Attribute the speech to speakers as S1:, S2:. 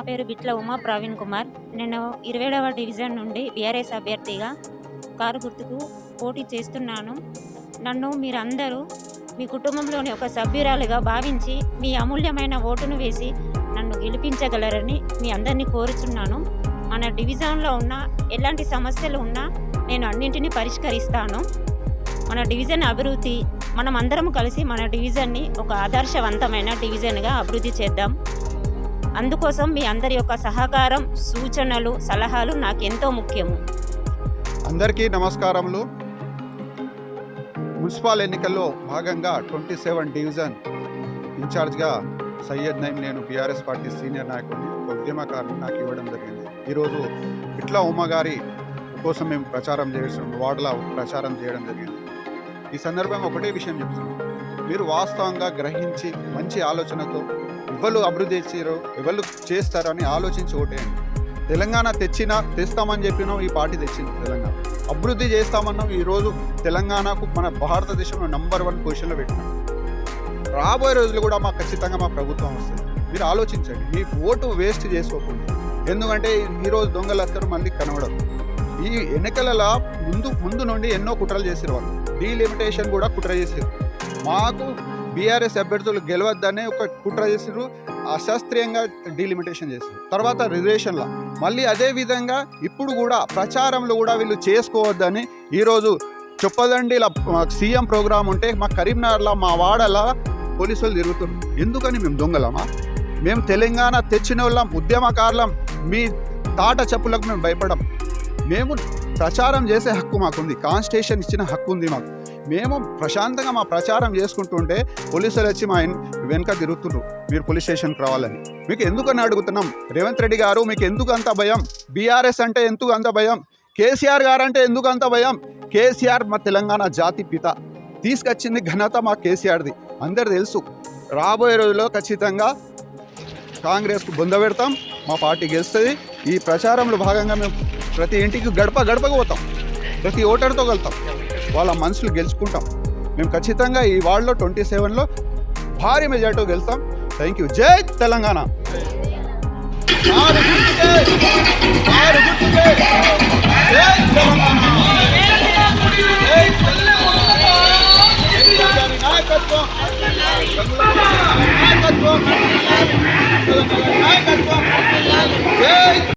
S1: నా పేరు బిట్ల ఉమా ప్రవీణ్ కుమార్. నేను 27వ డివిజన్ నుండి బీఆర్ఎస్ అభ్యర్థిగా కారు గుర్తుకు పోటీ చేస్తున్నాను. నన్ను మీరందరూ మీ కుటుంబంలోని ఒక సభ్యురాలిగా భావించి మీ అమూల్యమైన ఓటును వేసి నన్ను గెలిపించగలరని మీ అందరినీ కోరుచున్నాను. మన డివిజన్లో ఉన్న ఎలాంటి సమస్యలు ఉన్నా నేను అన్నింటినీ పరిష్కరిస్తాను. మన డివిజన్ అభివృద్ధి, మనం అందరం కలిసి మన డివిజన్ని ఒక ఆదర్శవంతమైన డివిజన్గా అభివృద్ధి చేద్దాం. అందుకోసం మీ అందరి యొక్క సహకారం, సూచనలు, సలహాలు నాకెంతో ముఖ్యము.
S2: అందరికీ నమస్కారములు. మున్సిపల్ ఎన్నికల్లో భాగంగా 27 డివిజన్ ఇన్ఛార్జ్గా సయ్యద్ నయీం, నేను బీఆర్ఎస్ పార్టీ సీనియర్ నాయకుడిని, ఒక ఉద్యమకారుని నాకు ఇవ్వడం జరిగింది. ఈరోజు బిట్ల ఉమ్మ గారి కోసం మేము వార్డులో ప్రచారం చేయడం జరిగింది. ఈ సందర్భంగా ఒకటే విషయం చెప్తున్నాం, మీరు వాస్తవంగా గ్రహించి మంచి ఆలోచనతో ఎవరు అభివృద్ధి చేసారో ఎవరు చేస్తారని ఆలోచించి ఓటేయండి. తెలంగాణ తెస్తామని చెప్పినాం, ఈ పార్టీ తెచ్చింది. తెలంగాణ అభివృద్ధి చేస్తామన్నాం. ఈరోజు తెలంగాణకు మన భారతదేశంలో నంబర్ 1 పొజిషన్లో పెట్టినాం. రాబోయే రోజులు కూడా మాకు ఖచ్చితంగా మా ప్రభుత్వం వస్తుంది. మీరు ఆలోచించండి, మీ ఓటు వేస్ట్ చేసుకోకుండా. ఎందుకంటే ఈరోజు దొంగలు వస్తారు, మళ్ళీ కనబడరు. ఈ ఎన్నికలలో ముందు నుండి ఎన్నో కుట్రలు చేసారు. వాళ్ళు డీలిమిటేషన్ కూడా కుట్ర చేసారు. మాకు బీఆర్ఎస్ అభ్యర్థులు గెలవద్దనే ఒక కుట్ర చేసారు, అశాస్త్రీయంగా డీలిమిటేషన్ చేశారు. తర్వాత రిజర్వేషన్లో మళ్ళీ అదే విధంగా ఇప్పుడు కూడా ప్రచారంలో కూడా వీళ్ళు చేసుకోవద్దని ఈరోజు చొప్పదండిల సీఎం ప్రోగ్రాం ఉంటే మా కరీంనగర్లో మా వాడలా పోలీసులు తిరుగుతున్నారు. ఎందుకని? మేము దొంగలమా? మేము తెలంగాణ తెచ్చిన వాళ్ళం, ఉద్యమకారులం. మీ తాట చెప్పులకు మేము భయపడం. మేము ప్రచారం చేసే హక్కు మాకుంది, కాన్స్టిట్యూషన్ ఇచ్చిన హక్కు ఉంది మాకు. మేము ప్రశాంతంగా మా ప్రచారం చేసుకుంటుంటే పోలీసులు వచ్చి మా వెనుక తిరుగుతున్నారు, మీరు పోలీస్ స్టేషన్కి రావాలని. మీకు ఎందుకని అడుగుతున్నాం, రేవంత్ రెడ్డి గారు మీకు ఎందుకు అంత భయం? బీఆర్ఎస్ అంటే ఎందుకు అంత భయం? కేసీఆర్ గారు అంటే ఎందుకు అంత భయం? కేసీఆర్ మా తెలంగాణ జాతి పిత, తీసుకొచ్చింది ఘనత మా కేసీఆర్ది, అందరు తెలుసు. రాబోయే రోజుల్లో ఖచ్చితంగా కాంగ్రెస్కు బొంద పెడతాం, మా పార్టీ గెలుస్తుంది. ఈ ప్రచారంలో భాగంగా మేము ప్రతి ఇంటికి గడపకు పోతాం, ప్రతి ఓటర్తో వెళ్తాం, వాళ్ళ మనసులు గెలుచుకుంటాం. మేము ఖచ్చితంగా ఈ వార్డులో 27లో భారీ మెజార్టీతో గెలుస్తాం. Thank you. జై తెలంగాణ.